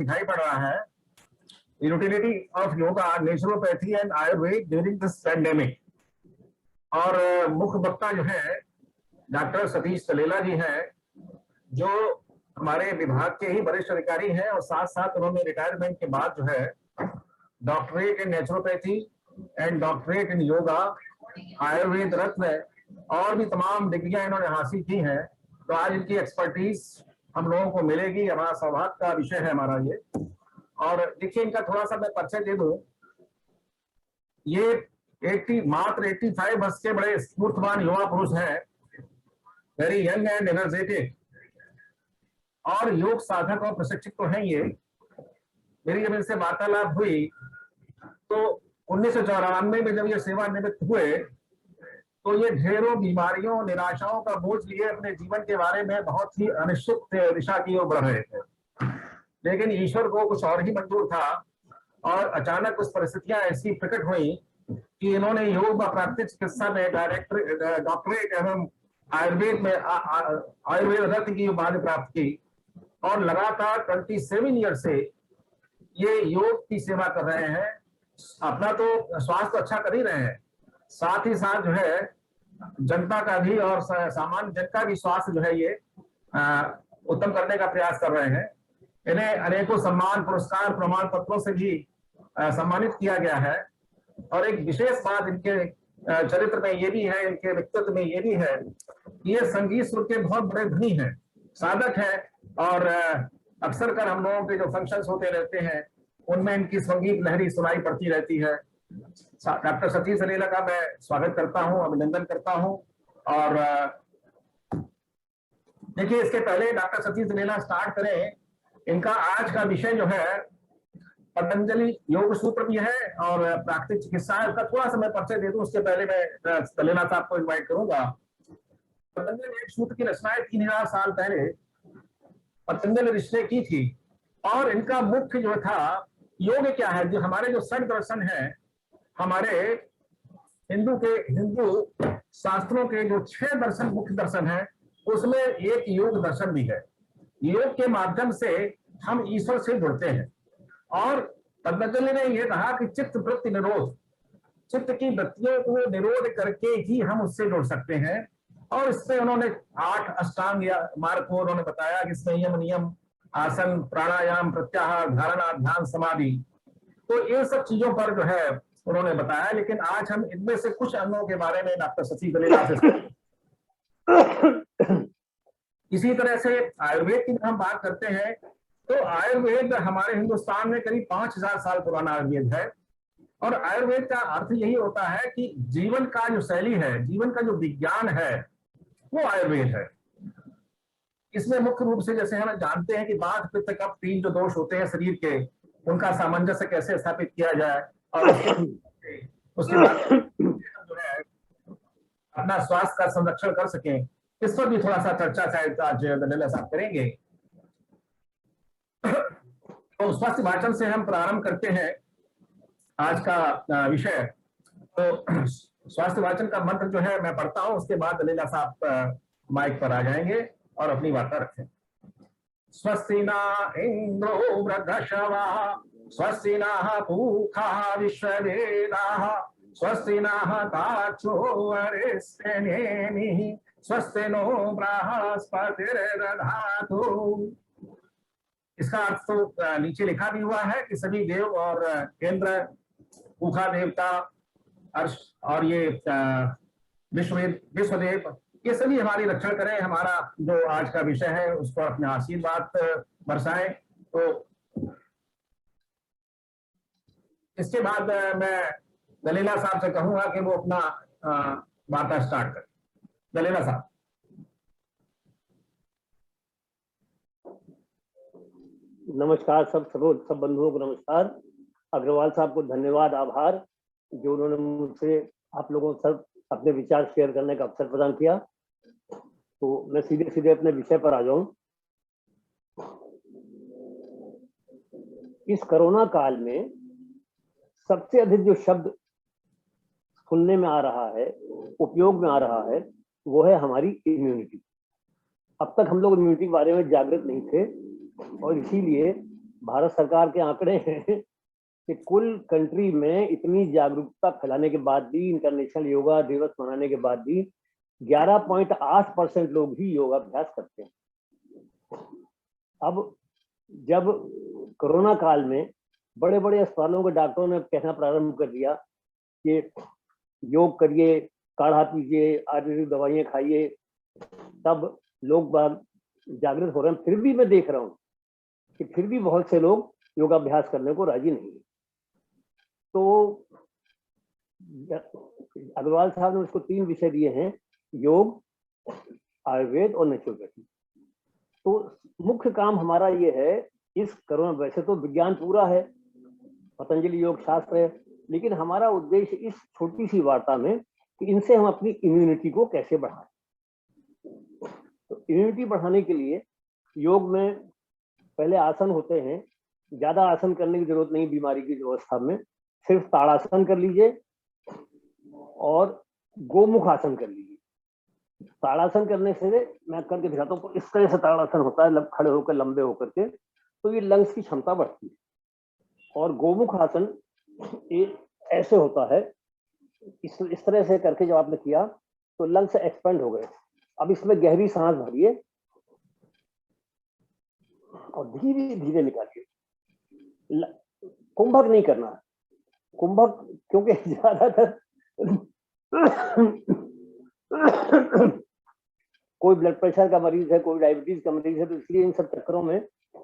दिखाई पड़ रहा है, utility of yoga, naturopathy and Ayurveda during this pandemic. और मुख्य वक्ता जो है डॉक्टर सतीश तलेला जी हैं, जो हमारे विभाग के ही वरिष्ठ अधिकारी हैं और साथ साथ उन्होंने रिटायरमेंट के बाद जो है doctorate in naturopathy and doctorate in yoga, Ayurveda Ratna और भी तमाम डिग्रियां इन्होंने हासिल की हैं। तो आज इनकी एक्सपर्टीज हम लोगों को मिलेगी, हमारा सौभाग्य का विषय है हमारा ये। और देखिए इनका थोड़ा सा मैं परिचय दे दूं। ये मात्र 85 वर्ष के बड़े स्फूर्तवान युवा पुरुष हैं, वेरी यंग एंड एनर्जेटिक, और योग साधक और प्रशिक्षक तो हैं ये। मेरी जब इनसे वार्तालाप हुई तो 1994 में जब ये सेवानिवृत्त हुए तो ये ढेरों बीमारियों, निराशाओं का बोझ लिए अपने जीवन के बारे में बहुत ही अनिश्चित दिशा की ओर बढ़ रहे थे। लेकिन ईश्वर को कुछ और ही मंजूर था और अचानक कुछ परिस्थितियां ऐसी प्रकट हुई कि इन्होंने योग व प्राकृतिक चिकित्सा में डॉक्टरेट एवं आयुर्वेद में आयुर्वेद रत्न की उपाधि प्राप्त की और लगातार 27 ईयर से ये योग की सेवा कर रहे हैं। अपना तो स्वास्थ्य अच्छा कर ही रहे हैं, साथ ही साथ जो है जनता का भी और सामान्य जन का भी स्वास्थ्य जो है ये उत्तम करने का प्रयास कर रहे हैं। इन्हें अनेकों सम्मान, पुरस्कार, प्रमाण पत्रों से भी सम्मानित किया गया है। और एक विशेष बात इनके चरित्र में ये भी है, इनके व्यक्तित्व में ये भी है कि ये संगीत सुर के बहुत बड़े धनी हैं, साधक हैं। और अक्सर कर हम लोगों के जो फंक्शंस होते रहते हैं उनमें इनकी संगीत लहरी सुनाई पड़ती रहती है। डॉक्टर सतीश तलेला का मैं स्वागत करता हूं, अभिनंदन करता हूं। और देखिए इसके पहले डॉक्टर सतीश तलेला स्टार्ट करें, इनका आज का विषय जो है पतंजलि योग सूत्र भी है और प्राकृतिक चिकित्सा है। उसका थोड़ा सा मैं परिचय दे दूं, उसके पहले मैं तलेला साहब को इन्वाइट करूंगा। पतंजलि योग सूत्र की रचनाएं 3000 साल पहले पतंजलि ऋषि ने की थी। और इनका मुख्य जो था योग क्या है, जो हमारे जो षड दर्शन है, हमारे हिंदू शास्त्रों के जो 6 दर्शन मुख्य दर्शन है, उसमें एक योग दर्शन भी है। योग के माध्यम से हम ईश्वर से जुड़ते हैं। और पतंजलि ने यह कहा कि चित्त वृत्ति निरोध, चित्त की वृत्तियों को निरोध करके ही हम उससे जुड़ सकते हैं। और इसमें उन्होंने 8 अष्टांग मार्ग को उन्होंने बताया कि संयम, नियम, आसन, प्राणायाम, प्रत्याहार, धारणा, ध्यान, समाधि। तो इन सब चीजों पर जो है उन्होंने बताया। लेकिन आज हम इनमें से कुछ अंगों के बारे में डॉक्टर सतीश तलेला से इसी तरह से आयुर्वेद की हम बात करते हैं तो आयुर्वेद हमारे हिंदुस्तान में करीब 5000 साल पुराना आयुर्वेद है। और आयुर्वेद का अर्थ यही होता है कि जीवन का जो शैली है, जीवन का जो विज्ञान है, वो आयुर्वेद है। इसमें मुख्य रूप से जैसे हम जानते हैं कि वात, पित्त, कफ 3 जो दोष होते हैं शरीर के, उनका सामंजस्य कैसे स्थापित किया जाए और उसके बाद जो है अपना स्वास्थ्य का संरक्षण कर सकें, इस पर भी थोड़ा सा चर्चा शायद आज तलेला साहब करेंगे। तो स्वास्थ्य वाचन से हम प्रारंभ करते हैं आज का विषय। तो स्वास्थ्य वाचन का मंत्र जो है मैं पढ़ता हूं, उसके बाद तलेला साहब माइक पर आ जाएंगे और अपनी वार्ता रखें। स्वस्ति न इंद्रो वृद्धश्रवा, स्वस्ति नः पूषा विश्ववेदाः, स्वस्ति नः तार्क्ष्यो अरिष्टनेमिः, स्वस्ति नो बृहस्पतिर्दधातु। इसका अर्थ तो नीचे लिखा भी हुआ है कि सभी देव और केंद्र, पूखा देवता, अर्श और ये विश्वदेव, ये सभी हमारी रक्षा करें। हमारा जो आज का विषय है उस पर अपने आशीर्वाद बरसाएं। तो इसके बाद मैं तलेला साहब से कहूंगा कि वो अपना वार्ता स्टार्ट करें। तलेला साहब। नमस्कार सब बंधुओं को नमस्कार। अग्रवाल साहब को धन्यवाद, आभार जो उन्होंने मुझसे आप लोगों सब अपने विचार शेयर करने का अवसर प्रदान किया। तो मैं सीधे अपने विषय पर आ जाऊं। इस कोरोना काल में सबसे अधिक जो शब्द सुनने में आ रहा है, उपयोग में आ रहा है, वो है हमारी इम्यूनिटी। अब तक हम लोग इम्यूनिटी के बारे में जागृत नहीं थे और इसीलिए भारत सरकार के आंकड़े हैं कि कुल कंट्री में इतनी जागरूकता फैलाने के बाद भी, इंटरनेशनल योगा दिवस मनाने के बाद भी 11.8% लोग ही योगाभ्यास करते हैं। अब जब कोरोना काल में बड़े बड़े अस्पतालों के डॉक्टरों ने कहना प्रारंभ कर दिया कि योग करिए, काढ़ा पीजिए, आयुर्वेदिक दवाइयां खाइए, तब लोग जागृत हो रहे हैं। फिर भी मैं देख रहा हूँ कि फिर भी बहुत से लोग योगाभ्यास करने को राजी नहीं है। तो अग्रवाल साहब ने उसको 3 विषय दिए हैं, योग, आयुर्वेद और नेचुरोपैथी। तो मुख्य काम हमारा ये है, इस कोरोना, वैसे तो विज्ञान पूरा है, पतंजलि योग शास्त्र है, लेकिन हमारा उद्देश्य इस छोटी सी वार्ता में कि इनसे हम अपनी इम्यूनिटी को कैसे बढ़ाएं। तो इम्यूनिटी बढ़ाने के लिए योग में पहले आसन होते हैं, ज्यादा आसन करने की जरूरत नहीं बीमारी की अवस्था में, सिर्फ ताड़ासन कर लीजिए और गोमुख आसन कर लीजिए। ताड़ासन करने से मैं करके दिखाता हूँ, इस तरह से ताड़ासन होता है, खड़े होकर लंबे होकर के, तो ये लंग्स की क्षमता बढ़ती है। और गोमुख आसन ऐसे होता है, इस तरह से करके जब आपने किया तो लंग्स एक्सपेंड हो गए। अब इसमें गहरी सांस भरिए और धीरे धीरे निकालिए। कुंभक नहीं करना है, कुंभक क्योंकि ज्यादातर कोई ब्लड प्रेशर का मरीज है, कोई डायबिटीज का मरीज है, तो इसलिए इन सब चक्करों में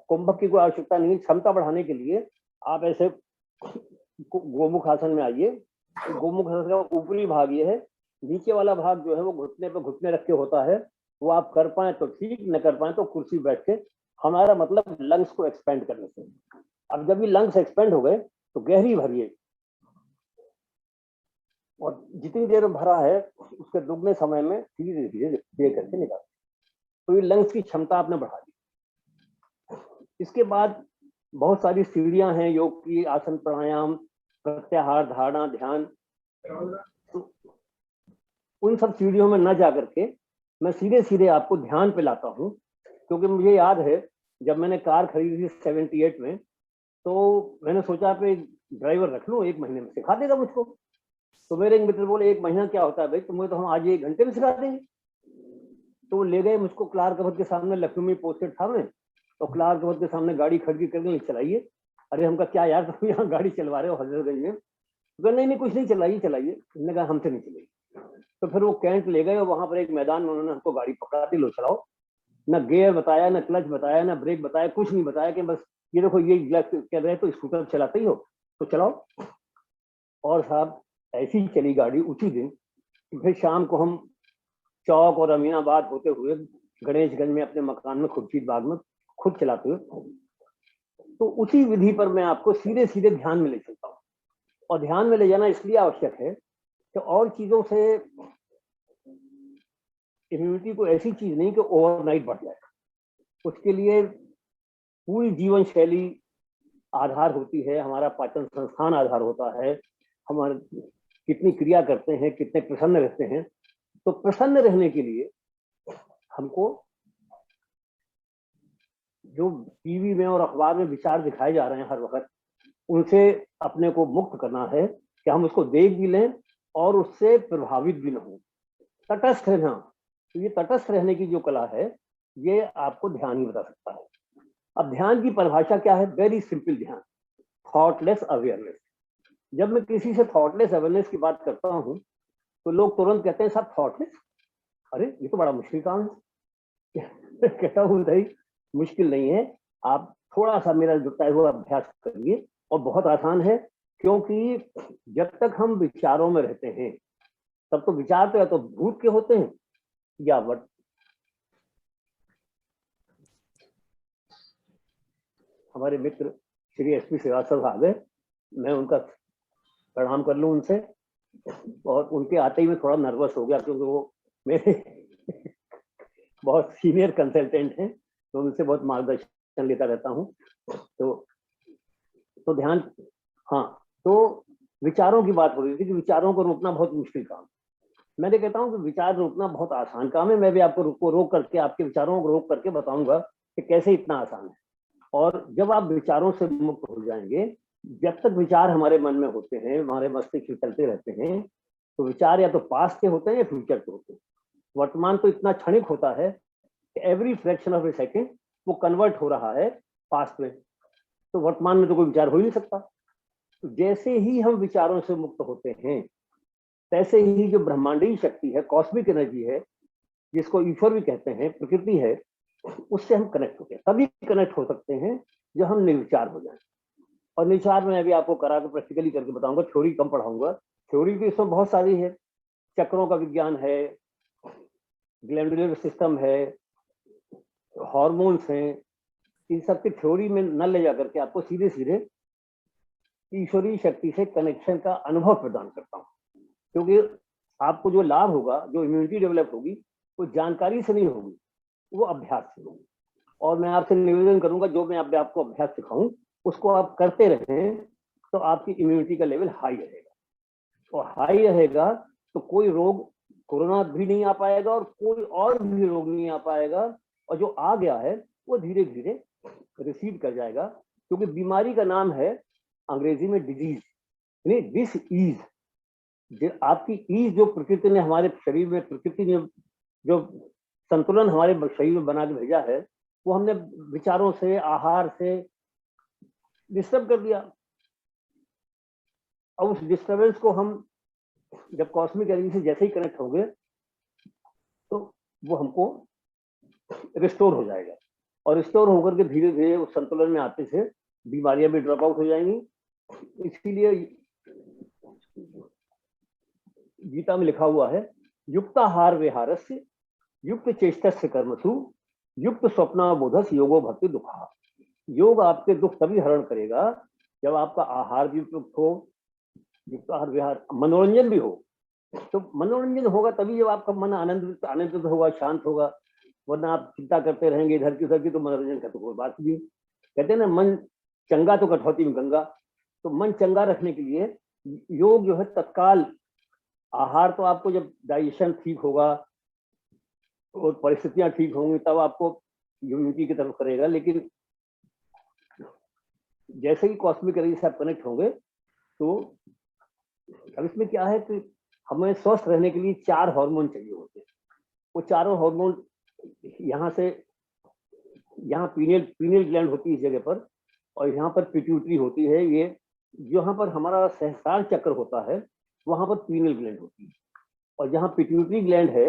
कुंभक की कोई आवश्यकता नहीं। क्षमता बढ़ाने के लिए आप ऐसे गोमुख आसन में आइए। गोमुख आसन का ऊपरी भाग ये है, नीचे वाला भाग जो है वो घुटने पे घुटने रख के होता है, वो आप कर पाए तो ठीक, न कर पाए तो कुर्सी बैठ के। हमारा मतलब लंग्स को एक्सपेंड करने से। अब जब ये लंग्स एक्सपेंड हो गए तो गहरी भरिए, और जितनी देर भरा है उसके दुगने समय में धीरे धीरे धीरे करके निकाल। तो ये लंग्स की क्षमता आपने बढ़ा दी। इसके बाद बहुत सारी सीढ़ियां हैं योग की, आसन, प्राणायाम, प्रत्याहार, धारणा, ध्यान। तो उन सब सीढ़ियों में न जाकर के मैं सीधे सीधे आपको ध्यान पे लाता हूँ, क्योंकि मुझे याद है जब मैंने कार खरीदी थी 78 में, तो मैंने सोचा पे ड्राइवर रख लूँ, 1 महीने में सिखा देगा मुझको। तो मेरे एक मित्र बोले 1 महीना क्या होता है भाई, तुम्हें तो हम आज 1 घंटे में सिखा देंगे। तो ले गए मुझको क्लार्क अवध के सामने, लखनऊ में पोस्टेड था मैं, तो क्लार्क अवध के सामने गाड़ी खड़ी करके चलाइए। अरे हमका क्या यार, तुम यहाँ गाड़ी चलवा रहे हो हजरतगंज में? तो नहीं कुछ नहीं, चलाइए चलाइए। उन्होंने कहा हमसे नहीं चलेगी। तो फिर वो कैंट ले गए और वहां पर एक मैदान में उन्होंने हमको गाड़ी पकड़ा दी, लो चलाओ। न गियर बताया, न क्लच बताया, न ब्रेक बताया, कुछ नहीं बताया, कि बस ये देखो ये कर रहे तो स्कूटर चलाते ही हो तो चलाओ। और साहब ऐसी ही चली गाड़ी उसी दिन। फिर शाम को हम चौक और अमीनाबाद होते हुए गणेशगंज में अपने मकान में खुर्शीद बाग में खुद चलाते हुए, तो उसी विधि पर मैं आपको सीधे सीधे ध्यान में ले चलता हूँ। और ध्यान में ले जाना इसलिए आवश्यक है कि और चीजों से इम्यूनिटी को ऐसी चीज नहीं कि ओवरनाइट बढ़ जाए। उसके लिए पूरी जीवन शैली आधार होती है, हमारा पाचन संस्थान आधार होता है, हमारे कितनी क्रिया करते हैं, कितने प्रसन्न रहते हैं। तो प्रसन्न रहने के लिए हमको जो टीवी में और अखबार में विचार दिखाए जा रहे हैं हर वक्त, उनसे अपने को मुक्त करना है कि हम उसको देख भी लें और उससे प्रभावित भी न हो। तटस्थ रहना, तो ये तटस्थ रहने की जो कला है ये आपको ध्यान ही बता सकता है। अब ध्यान की परिभाषा क्या है? वेरी सिंपल ध्यान, थॉटलेस अवेयरनेस। जब मैं किसी से थॉटलेस अवेयरनेस की बात करता हूं तो लोग तुरंत कहते हैं साहब थॉटलेस, अरे ये तो बड़ा मुश्किल काम है। कहता हूं भाई मुश्किल नहीं है, आप थोड़ा सा मेरा बताया हुआ अभ्यास करिए और बहुत आसान है। क्योंकि जब तक हम विचारों में रहते हैं तब तो विचार तो या तो भूत के होते हैं या हमारे मित्र श्री एसपी श्रीवास्तव आ गए, मैं उनका प्रणाम कर लूं उनसे। और उनके आते ही मैं थोड़ा नर्वस हो गया क्योंकि वो मेरे बहुत सीनियर कंसल्टेंट हैं, तो उनसे बहुत मार्गदर्शन लेता रहता हूँ। तो ध्यान, हाँ, तो विचारों की बात हो रही थी कि विचारों को रोकना बहुत मुश्किल काम है। मैंने कहता हूँ कि विचार रोकना बहुत आसान काम है। मैं भी आपको रोक करके, आपके विचारों को रोक करके बताऊंगा कि कैसे इतना आसान है। और जब आप विचारों से मुक्त हो जाएंगे, जब तक विचार हमारे मन में होते हैं, हमारे मस्तिष्क में चलते रहते हैं, तो विचार या तो पास्ट के होते हैं या फ्यूचर के होते हैं। वर्तमान तो इतना क्षणिक होता है कि every fraction of A second वो कन्वर्ट हो रहा है पास्ट में, तो वर्तमान में तो कोई विचार हो ही नहीं सकता। तो जैसे ही हम विचारों से मुक्त होते हैं, तैसे ही जो ब्रह्मांडीय शक्ति है, कॉस्मिक एनर्जी है, जिसको ईश्वर भी कहते हैं, प्रकृति है, उससे हम कनेक्ट होते हैं। तभी कनेक्ट हो सकते हैं जब हम निर्विचार हो जाएं। और निर्विचार में अभी आपको करा के प्रैक्टिकली करके बताऊंगा, थ्योरी कम पढ़ाऊंगा। थ्योरी भी इसमें बहुत सारी है, चक्रों का विज्ञान है, ग्लैंडुलर सिस्टम है, हार्मोन्स हैं, इन सब की थ्योरी में न ले जाकर के आपको सीधे सीधे ईश्वरीय शक्ति से कनेक्शन का अनुभव प्रदान करता हूँ। क्योंकि आपको जो लाभ होगा, जो इम्यूनिटी डेवलप होगी, वो जानकारी से नहीं होगी, वो अभ्यास से होगी। और मैं आपसे निवेदन करूंगा, जो मैं आपको अभ्यास सिखाऊं उसको आप करते रहें, तो आपकी इम्यूनिटी का लेवल हाई रहेगा। और हाई रहेगा तो कोई रोग, कोरोना भी नहीं आ पाएगा और कोई और भी रोग नहीं आ पाएगा। और जो आ गया है वो धीरे धीरे रिसीड कर जाएगा। क्योंकि बीमारी का नाम है अंग्रेजी में डिजीज, यानी डिस ईज। आपकी ईज जो प्रकृति ने हमारे शरीर में, प्रकृति ने जो संतुलन हमारे शरीर में बना के भेजा है, वो हमने विचारों से, आहार से डिस्टर्ब कर दिया। अब उस डिस्टर्बेंस को हम जब कॉस्मिक एनर्जी से जैसे ही कनेक्ट होंगे, तो वो हमको रिस्टोर हो जाएगा। और रिस्टोर होकर के धीरे धीरे उस संतुलन में आते से बीमारियां भी ड्रॉप आउट हो जाएंगी। इसीलिए गीता में लिखा हुआ है, युक्ताहार विहारस्य युक्त चेष्टस्य कर्मसु युक्त स्वप्न बोधस योगो भक्ति दुखा। योग आपके दुख तभी हरण करेगा जब आपका आहार भी युक्त हो, युक्त आहार विहार, मनोरंजन भी हो। तो मनोरंजन होगा तभी जब आपका मन आनंदित होगा, शांत होगा। वरना आप चिंता करते रहेंगे इधर की उधर की, तो मनोरंजन का तो कोई बात नहीं। कहते हैं ना, मन चंगा तो कटौती में गंगा। तो मन चंगा रखने के लिए योग जो है तत्काल, आहार तो आपको जब डाइजेशन ठीक होगा और परिस्थितियां ठीक होंगी तब आपको इम्यूनिटी की तरफ करेगा। लेकिन जैसे ही कॉस्मिक एनर्जी से आप कनेक्ट होंगे, तो अब इसमें क्या है कि हमें स्वस्थ रहने के लिए 4 हार्मोन चाहिए होते हैं। वो चारों हार्मोन यहाँ से, यहाँ पीनियल ग्लैंड होती है इस जगह पर, और यहाँ पर पिट्यूटरी होती है। ये जहाँ पर हमारा सहस्रार चक्र होता है, वहां पर पीनियल ग्लैंड होती है। और जहाँ पिट्यूटरी ग्लैंड है,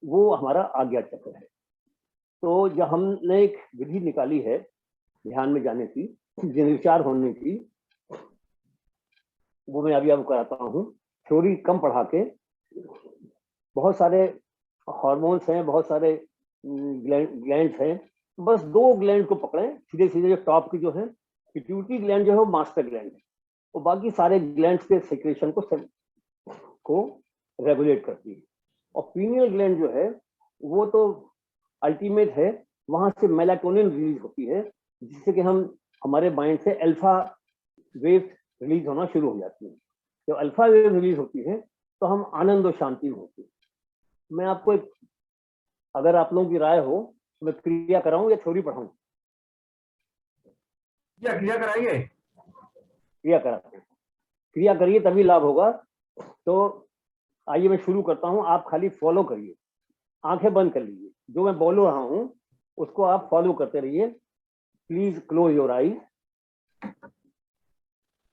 वो हमारा आज्ञा चक्र है। तो जब हमने एक विधि निकाली है ध्यान में जाने की, निर्विचार होने की, वो मैं अभी आपको कराता हूँ। थ्योरी कम पढ़ा के, बहुत सारे हार्मोन्स हैं, बहुत सारे ग्लैंड्स हैं। बस 2 ग्लैंड को पकड़ें सीधे सीधे। जो टॉप की जो है पिट्यूटरी ग्लैंड जो है वो मास्टर ग्लैंड है, वो बाकी सारे ग्लैंड्स के सेक्रेशन को रेगुलेट करती है। और पीनियल ग्लैंड जो है वो तो अल्टीमेट है, वहां से मेलाटोनिन रिलीज होती है, जिससे कि हम हमारे माइंड से अल्फा वेव रिलीज होना शुरू हो जाती है। जब अल्फा वेव रिलीज होती है तो हम आनंद और शांति में होते हैं। मैं आपको एक, अगर आप लोगों की राय हो तो मैं क्रिया कराऊं या थ्योरी पढ़ाऊं? क्रिया कराइए। क्रिया कराते हैं, क्रिया करिए तभी लाभ होगा। तो आइए मैं शुरू करता हूं, आप खाली फॉलो करिए, आंखें बंद कर लीजिए। जो मैं बोल रहा हूं उसको आप फॉलो करते रहिए। प्लीज क्लोज योर आईज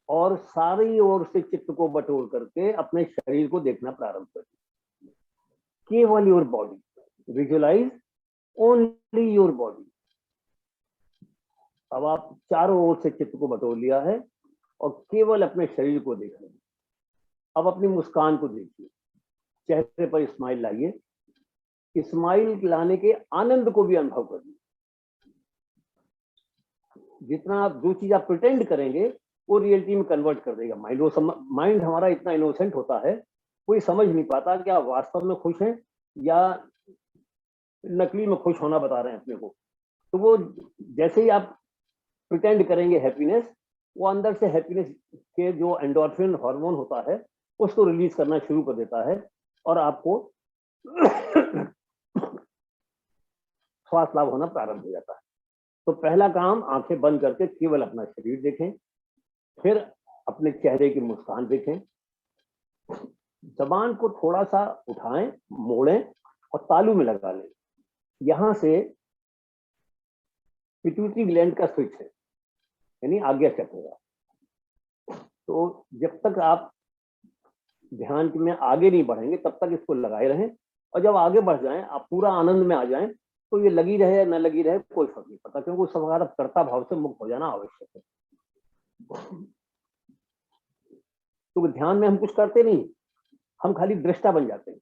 और सारी ओर से चित्त को बटोर करके अपने शरीर को देखना प्रारंभ करिए। केवल your body, visualize only your body. अब आप चारों ओर से चित्त को बटोर लिया है और केवल अपने शरीर को देख रहे हैं। अब अपनी मुस्कान को देखिए, चेहरे पर स्माइल लाइए, स्माइल लाने के आनंद को भी अनुभव करिए। जितना आप, जो चीज आप प्रिटेंड करेंगे वो रियलिटी में कन्वर्ट कर देगा माइंड। वो माइंड हमारा इतना इनोसेंट होता है, कोई समझ नहीं पाता कि आप वास्तव में खुश हैं या नकली में खुश होना बता रहे हैं अपने को। तो वो जैसे ही आप प्रिटेंड करेंगे हैप्पीनेस, वो अंदर से हैप्पीनेस के जो एंडोर्फिन हार्मोन होता है उसको रिलीज करना शुरू कर देता है और आपको श्वास लाभ होना प्रारंभ हो जाता है। तो पहला काम, आंखें बंद करके केवल अपना शरीर देखें, फिर अपने चेहरे की मुस्कान देखें, जबान को थोड़ा सा उठाएं, मोड़ें और तालू में लगा लें। यहां से पिट्यूटरी ग्लैंड का स्विच है, यानी आज्ञा चक्र का। तो जब तक आप ध्यान में आगे नहीं बढ़ेंगे तब तक इसको लगाए रहें, और जब आगे बढ़ जाएं, आप पूरा आनंद में आ जाएं, तो ये लगी रहे या न लगी रहे कोई फर्क नहीं पड़ता, क्योंकि उस समय कर्ता भाव से मुक्त हो जाना आवश्यक है। तो ध्यान में हम कुछ करते नहीं, हम खाली दृष्टा बन जाते हैं,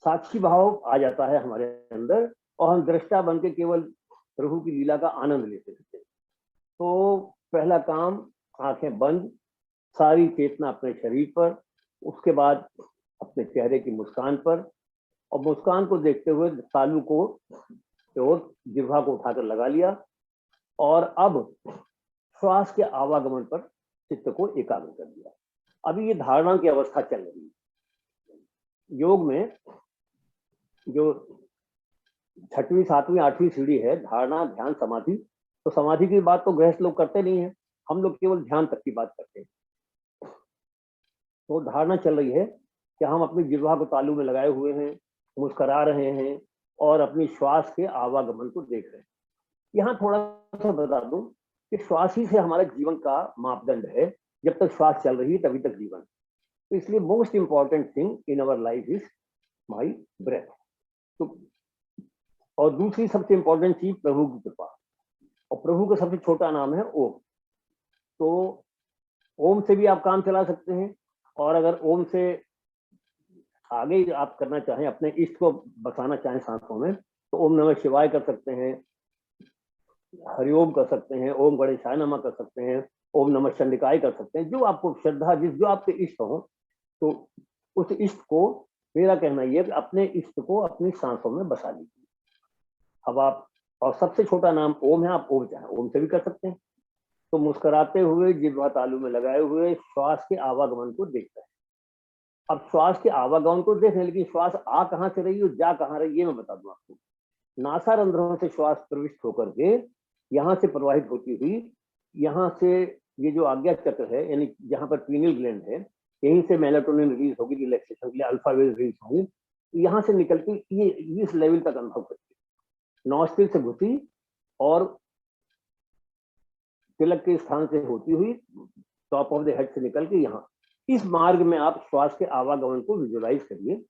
साक्षी भाव आ जाता है हमारे अंदर, और हम दृष्टा बन के केवल प्रभु की लीला का आनंद लेते रहते हैं। तो पहला काम, आंखें बंद, सारी चेतना अपने शरीर पर, उसके बाद अपने चेहरे की मुस्कान पर, और मुस्कान को देखते हुए तालू को और जिह्वा को उठाकर लगा लिया, और अब श्वास के आवागमन पर चित्त को एकाग्र कर दिया। अभी ये धारणा की अवस्था चल रही है। योग में जो 6वीं 7वीं 8वीं सीढ़ी है, धारणा, ध्यान, समाधि, तो समाधि की बात तो गृहस्थ लोग करते नहीं है, हम लोग केवल ध्यान तक की बात करते हैं। तो धारणा चल रही है कि हम अपनी जिह्वा को तालू में लगाए हुए हैं, मुस्कुरा रहे हैं और अपनी श्वास के आवागमन को देख रहे हैं। यहाँ थोड़ा सा बता दूं कि श्वास ही से हमारा जीवन का मापदंड है, जब तक श्वास चल रही है तभी तक जीवन। तो इसलिए most important thing in our life is my breath. तो और दूसरी सबसे इंपॉर्टेंट चीज प्रभु की कृपा, और प्रभु का सबसे छोटा नाम है ओम। तो ओम से भी आप काम चला सकते हैं, और अगर ओम से आगे आप करना चाहें, अपने इष्ट को बसाना चाहें सांसों में, तो ओम नमः शिवाय कर सकते हैं, हरिओम कर सकते हैं, ओम गणेशाय नमः कर सकते हैं, ओम नमः चंडिकाय कर सकते हैं, जो आपको श्रद्धा, जो आपके इष्ट हो। तो उस इष्ट को, मेरा कहना यह कि अपने इष्ट को अपनी सांसों में बसा लीजिए। अब आप, और सबसे छोटा नाम ओम है, आप ओम चाहें ओम से भी कर सकते हैं। तो मुस्कुराते हुए, जिह्वा तालू में लगाए हुए, श्वास के आवागमन को देखते हैं। अब श्वास के आवागमन को देखें, लेकिन श्वास आ कहां से रही है, जा कहां रही है, ये मैं बता दूं आपको। नासारंध्रों से श्वास प्रविष्ट होकर के यहाँ से प्रवाहित होती हुई, यहाँ से ये जो आज्ञा चक्र है, यानी जहाँ पर पीनियल ग्लैंड है, यहीं से मेलाटोनिन रिलीज होगी, रिलैक्सेशन के लिए अल्फा वेव रिलीज होगी, यहाँ से निकलती ये इस लेवल तक अनुभव करती है। नॉस्ट्रिल से घुसी और तिलक के स्थान से होती हुई टॉप ऑफ द हेड से निकल के यहाँ, इस मार्ग में आप श्वास के आवागमन को विजुअलाइज करिए,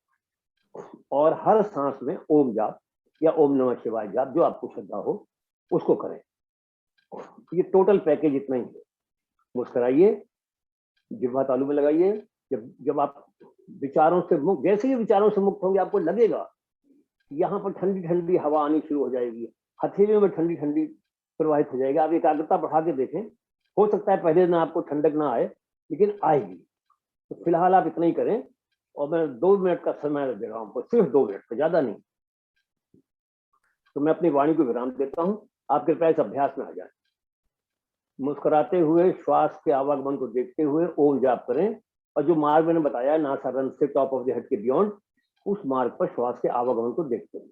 और हर सांस में ओम जाप या ओम नमः शिवाय जाप, जो आपको श्रद्धा हो उसको करें। ये टोटल पैकेज इतना ही है। मुस्कुराइए, जिह्वा तालू में लगाइए। जब आप विचारों से मुक्त, जैसे ही विचारों से मुक्त होंगे, आपको लगेगा यहाँ पर ठंडी ठंडी हवा आनी शुरू हो जाएगी, हथेलियों में ठंडी ठंडी प्रवाहित हो जाएगी। आप एकाग्रता बढ़ा के देखें, हो सकता है पहले दिन आपको ठंडक ना आए, लेकिन आएगी। तो फिलहाल आप इतना ही करें, और मैं 2 मिनट का समय दे रहा हूँ आपको, सिर्फ 2 मिनट का, ज्यादा नहीं। तो मैं अपनी वाणी को विराम देता हूँ, आप कृपया इस अभ्यास में आ जाए। मुस्कुराते हुए, श्वास के आवागमन को देखते हुए ओम जाप करें, और जो मार्ग मैंने बताया नासारंध्र से टॉप ऑफ द हेड के बियॉन्ड, उस मार्ग पर श्वास के आवागमन को देखते हैं।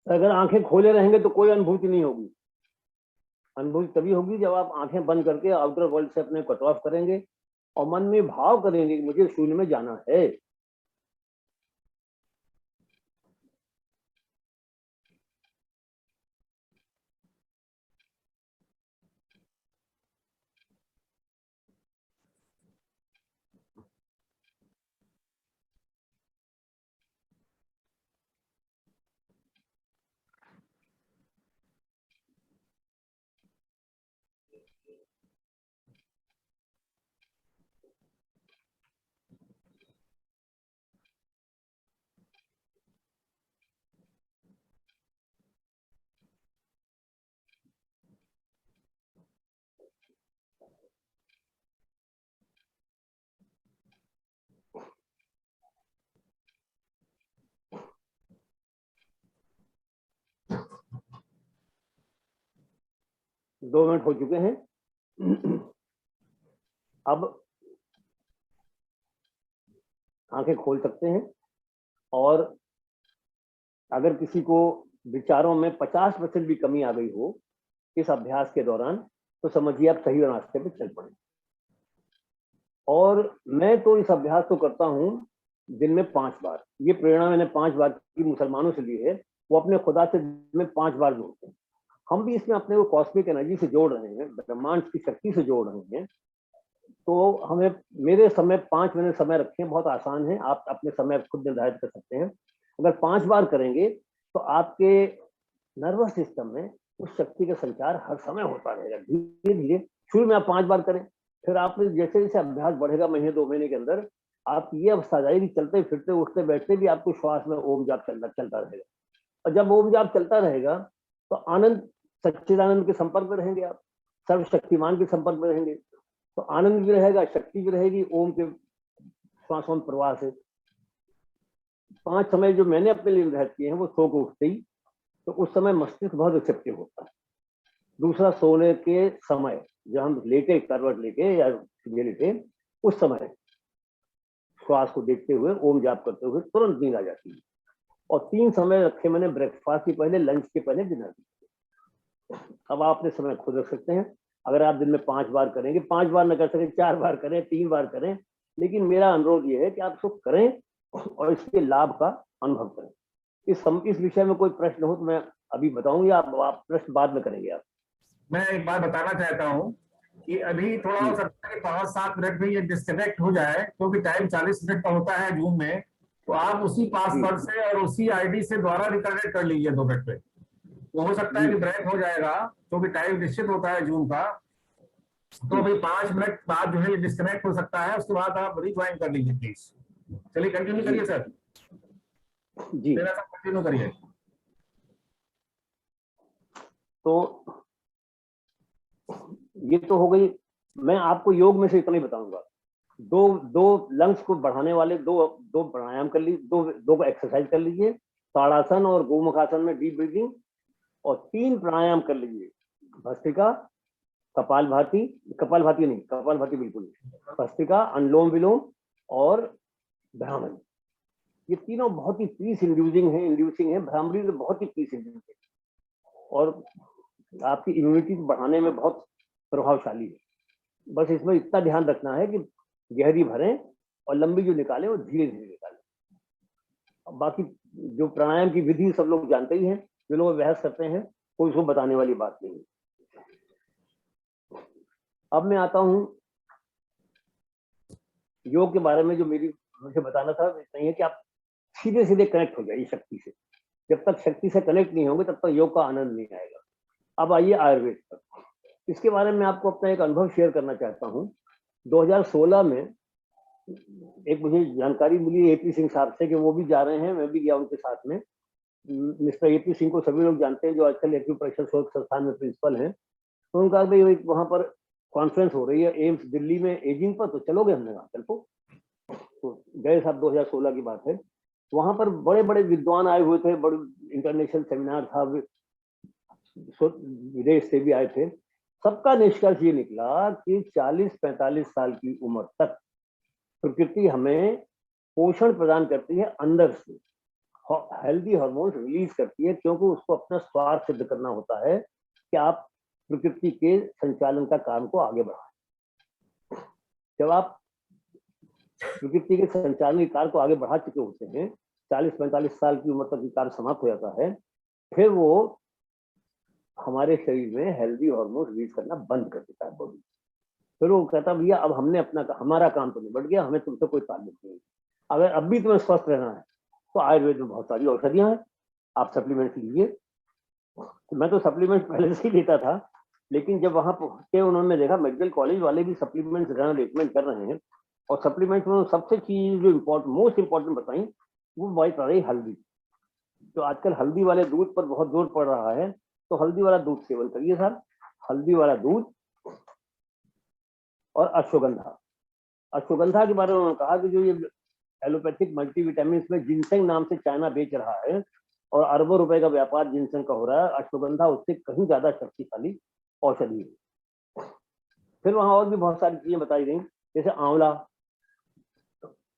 अगर आंखें खोले रहेंगे तो कोई अनुभूति नहीं होगी। अनुभूति तभी होगी जब आप आंखें बंद करके आउटर वर्ल्ड से अपने कट ऑफ करेंगे, और मन में भाव करेंगे कि मुझे शून्य में जाना है। 2 मिनट हो चुके हैं। अब आंखें खोल सकते हैं, और अगर किसी को विचारों में 50% भी कमी आ गई हो इस अभ्यास के दौरान, तो समझिए आप सही रास्ते पे चल पड़े। और मैं तो इस अभ्यास को करता हूँ दिन में 5 बार। ये प्रेरणा मैंने 5 बार की मुसलमानों से ली है, वो अपने खुदा से दिन में 5 बार जोड़ते हैं। हम भी इसमें अपने को कॉस्मिक एनर्जी से जोड़ रहे हैं, ब्रह्मांड की शक्ति से जोड़ रहे हैं। तो हमें, मेरे समय 5 मिनट समय रखें, बहुत आसान है, आप अपने समय खुद निर्धारित कर सकते हैं। अगर 5 बार करेंगे तो आपके नर्वस सिस्टम में उस शक्ति का संचार हर समय होता रहेगा। धीरे धीरे शुरू में आप 5 बार करें, फिर आप जैसे जैसे अभ्यास बढ़ेगा, महीने 2 महीने के अंदर आप ये अवस्था आ जाएगी, चलते फिरते उठते बैठते भी आपको श्वास में ओम जाप चलता रहेगा। और जब ओम जाप चलता रहेगा तो आनंद, सच्चिदानंद के संपर्क में रहेंगे आप, सर्वशक्तिमान के संपर्क में रहेंगे, तो आनंद भी रहेगा, शक्ति भी रहेगी ओम के श्वासों प्रवाह से। 5 समय जो मैंने अपने लिए निर्धारित किए हैं वो सो को उठते ही, तो उस समय मस्तिष्क बहुत रिसेप्टिव होता है। दूसरा, सोने के समय जब हम लेटे, करवट लेके या लेटे, उस समय श्वास को देखते हुए ओम जाप करते हुए तुरंत नींद आ जाती है। और 3 समय रखे मैंने, ब्रेकफास्ट के पहले, लंच के पहले, डिनर के। अब आप अपने समय खुद रख सकते हैं। अगर आप दिन में 5 बार करेंगे, 5 बार न कर सके 4 बार करें, 3 बार करें, लेकिन मेरा अनुरोध ये है कि आप इसको करें और इसके लाभ का अनुभव करें। इस विषय में कोई प्रश्न हो तो मैं अभी बताऊंगा, आप प्रश्न बाद में करेंगे आप। मैं एक बात बताना चाहता हूँ कि अभी थोड़ा हो सकता है कि 5-7 मिनट में ये डिस्कनेक्ट हो जाए, क्योंकि टाइम 40 मिनट का होता है जूम में। तो आप उसी पासवर्ड से और उसी आईडी से दोबारा रिकनेक्ट कर लीजिए 2 मिनट पे। तो हो सकता है कि ब्रेक हो जाएगा, क्योंकि टाइम निश्चित होता है जूम का। तो अभी 5 मिनट बाद जो है डिस्कनेक्ट हो सकता है, उसके बाद आप रिज्वाइन कर लीजिए प्लीज। चलिए कंटिन्यू करिए सर जी, मेरा सब कंटिन्यू करिए। तो ये तो हो गई। मैं आपको योग में से इतना ही बताऊंगा। दो लंग्स को बढ़ाने वाले दो प्राणायाम कर लीजिए, दो एक्सरसाइज कर लीजिए, ताड़ासन और गोमुखासन में डीप ब्रीदिंग, और 3 प्राणायाम कर लीजिए, भस्त्रिका, कपालभाति बिल्कुल नहीं, भस्त्रिका, अनुलोम विलोम और भ्रामरी। ये तीनों बहुत ही पीस इंड्यूसिंग है। भ्रामरी तो बहुत ही पीस इंड्यूसिंग है और आपकी इम्यूनिटी बढ़ाने में बहुत प्रभावशाली है। बस इसमें इतना ध्यान रखना है कि गहरी भरें और लंबी जो निकालें वो धीरे धीरे निकालें। बाकी जो प्राणायाम की विधि सब लोग जानते ही हैं, जो लोग बहस करते हैं, कोई उसको बताने वाली बात नहीं है। अब मैं आता हूं योग के बारे में। जो मुझे बताना था नहीं है कि आप सीधे सीधे कनेक्ट हो जाइए शक्ति से। जब तक शक्ति से कनेक्ट नहीं होंगे तब तक योग का आनंद नहीं आएगा। अब आइए आयुर्वेद पर। इसके बारे में आपको अपना एक अनुभव शेयर करना चाहता हूँ। 2016 में एक मुझे जानकारी मिली एपी सिंह साहब से कि वो भी जा रहे हैं, मैं भी गया उनके साथ में। मिस्टर एपी सिंह को सभी लोग जानते हैं, जो आजकल एक्यूप्रेशर शोध संस्थान में प्रिंसिपल हैं। तो उनका भाई वहाँ पर कॉन्फ्रेंस हो रही है एम्स दिल्ली में एजिंग पर, तो चलोगे? हमने कहा चल। तो गए साहब, 2016 की बात है। वहां पर बड़े बड़े विद्वान आए हुए थे, बड़े इंटरनेशनल सेमिनार था, विदेश से भी आए थे। सबका निष्कर्ष ये निकला कि 40-45 साल की उम्र तक प्रकृति हमें पोषण प्रदान करती है, अंदर से हेल्दी हार्मोन्स रिलीज करती है, क्योंकि उसको अपना स्वार्थ सिद्ध करना होता है कि आप प्रकृति के संचालन का काम को आगे बढ़ाएं। जब आप प्रकृति के संचालन के कार्य को आगे बढ़ा चुके होते हैं, 40-45 साल की उम्र तक ये कार्य समाप्त हो जाता है, फिर वो हमारे शरीर में हेल्दी हार्मोन रिलीज करना बंद कर देता है बॉडी। फिर वो कहता भैया अब हमने हमारा काम तो निबट गया, हमें तुमसे कोई ताल्लुक नहीं। अगर अब भी तुम्हें स्वस्थ रहना है तो आयुर्वेद में बहुत सारी औषधियां हैं, आप सप्लीमेंट लीजिए। तो मैं तो सप्लीमेंट पहले से ही लेता था, लेकिन जब वहां पहुंचे उन्होंने देखा मेडिकल कॉलेज वाले भी सप्लीमेंट रिकमेंड कर रहे हैं, और सप्लीमेंट में सबसे चीज जो मोस्ट इंपॉर्टेंट बताई वो बात आ रही हल्दी। तो आजकल हल्दी वाले दूध पर बहुत जोर पड़ रहा है, तो हल्दी वाला दूध सेवन करिए सर। हल्दी वाला दूध और अश्वगंधा के बारे में उन्होंने कहा कि जो ये एलोपैथिक मल्टीविटामिन में जिनसेंग नाम से चाइना बेच रहा है और अरबों रुपए का व्यापार जिनसेंग का हो रहा है, अश्वगंधा उससे कहीं ज्यादा शक्तिशाली औषधि। फिर वहां और भी बहुत सारी चीजें बताई गई, जैसे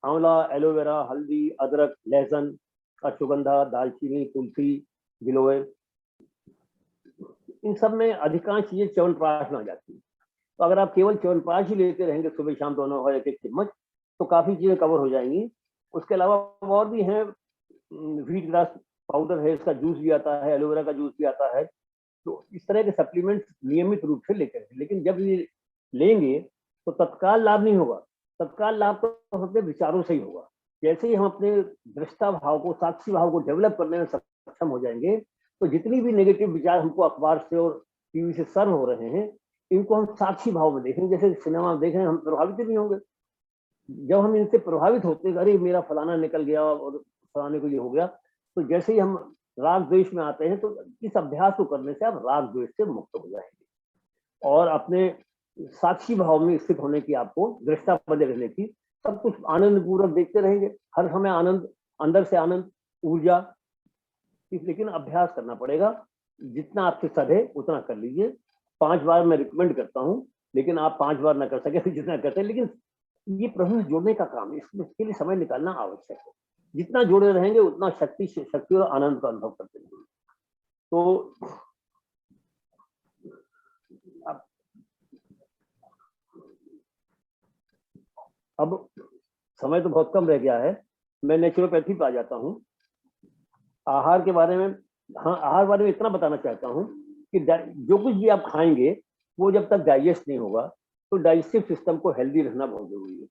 आंवला, एलोवेरा, हल्दी, अदरक, लहसुन, अश्वगंधा, दालचीनी, तुलसी, गिलोय, इन सब में अधिकांश चीजें च्यवनप्राश में आ जाती है। तो अगर आप केवल च्यवनप्राश ही लेते रहेंगे सुबह शाम दोनों और एक एक चम्मच, तो काफी चीजें कवर हो जाएंगी। उसके अलावा और भी हैं, व्हीट ग्रास पाउडर है, इसका जूस भी आता है, एलोवेरा का जूस भी आता है। तो इस तरह के सप्लीमेंट नियमित रूप से लेते हैं, लेकिन जब ये लेंगे तो तत्काल लाभ नहीं होगा। तत्काल लाभ तो अपने विचारों से ही होगा। जैसे ही हम अपने दृष्टा भाव को, साक्षी भाव को डेवलप करने में सक्षम हो जाएंगे, तो जितनी भी नेगेटिव विचार हमको अखबार से और टीवी से सर्व हो रहे हैं, इनको हम साक्षी भाव में देखेंगे। जैसे सिनेमा देख रहे हैं, हम प्रभावित नहीं होंगे। जब हम इनसे प्रभावित होते हैं, अरे मेरा फलाना निकल गया और फलाने को ये हो गया, तो जैसे ही हम राग द्वेष में आते हैं, तो इस अभ्यास को करने से आप राग द्वेष से मुक्त हो जाएंगे और अपने साक्षी भाव में स्थित होने की, आपको दृष्टा बने रहने की, सब कुछ आनंद पूर्वक देखते रहेंगे, हर समय आनंद, अंदर से आनंद, ऊर्जा। लेकिन अभ्यास करना पड़ेगा, जितना आपसे सधे उतना कर लीजिए। 5 बार मैं रिकमेंड करता हूँ, लेकिन आप 5 बार ना कर सके तो जितना करते हैं, लेकिन ये प्रभु से जोड़ने का काम है, इसके लिए समय निकालना आवश्यक है। जितना जुड़े रहेंगे उतना शक्ति और आनंद का अनुभव करते रहेंगे। तो अब समय तो बहुत कम रह गया है, मैं नेचुरोपैथी पे आ जाता हूँ। आहार के बारे में, हाँ, आहार के बारे में इतना बताना चाहता हूँ कि जो कुछ भी आप खाएंगे वो जब तक डाइजेस्ट नहीं होगा, तो डाइजेस्टिव सिस्टम को हेल्दी रखना बहुत जरूरी है।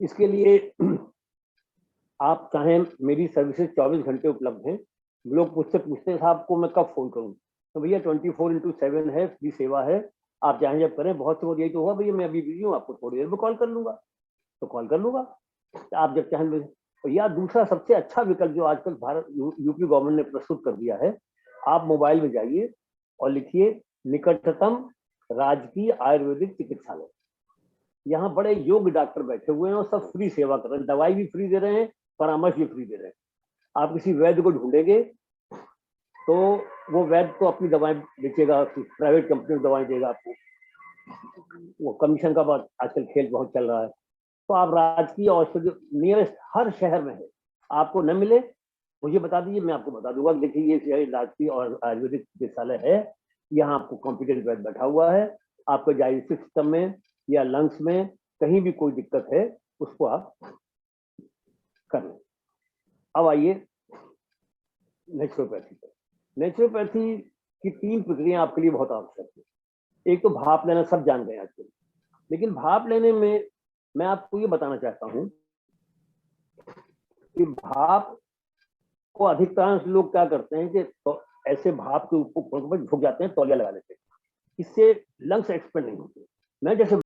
इसके लिए आप चाहें, मेरी सर्विसेज 24 घंटे उपलब्ध हैं। लोग मुझसे पूछते हैं साहब को मैं कब फोन करूं, तो भैया 24x7 है, फ्री सेवा है, आप चाहें जब करें। बहुत से लोग यही तो हुआ, भैया मैं अभी बिजी हूँ, आपको थोड़ी देर में कॉल कर लूंगा, तो कॉल कर लूंगा, आप जब चाहें। तो या दूसरा सबसे अच्छा विकल्प जो आजकल भारत यूपी गवर्नमेंट ने प्रस्तुत कर दिया है, आप मोबाइल में जाइए और लिखिए निकटतम राजकीय आयुर्वेदिक चिकित्सालय। यहाँ बड़े योग्य डॉक्टर बैठे हुए हैं और सब फ्री सेवा कर रहे हैं, दवाई भी फ्री दे रहे हैं, परामर्श भी फ्री दे रहे हैं। आप किसी वैद्य को ढूंढेंगे तो वो वैद्य तो अपनी दवाएं बेचेगा, प्राइवेट कंपनी में दवाएं देगा आपको, वो कमीशन का बात आजकल खेल बहुत चल रहा है। तो आप राजकीय औषधि नियरेस्ट हर शहर में है, आपको न मिले मुझे बता दीजिए, मैं आपको बता दूंगा। देखिए ये राजकीय और आयुर्वेदिक चिकित्सालय है, यहाँ आपको कॉम्पिटेंट वैद्य बैठा हुआ है। आपको डाइजेस्टिव सिस्टम में या लंग्स में कहीं भी कोई दिक्कत है, उसको आप कर लें। अब आइए नेचुरोपैथी पर। नेचुरोपैथी की 3 प्रक्रिया आपके लिए बहुत आवश्यक है। एक तो भाप लेना, सब जान गए आजकल, लेकिन भाप लेने में मैं आपको ये बताना चाहता हूं कि भाप को अधिकांश लोग क्या करते हैं कि तो ऐसे भाप के ऊपर झुक जाते हैं, तौलिया लगा लेते हैं, इससे लंग्स एक्सपेंड नहीं होते। मैं जैसे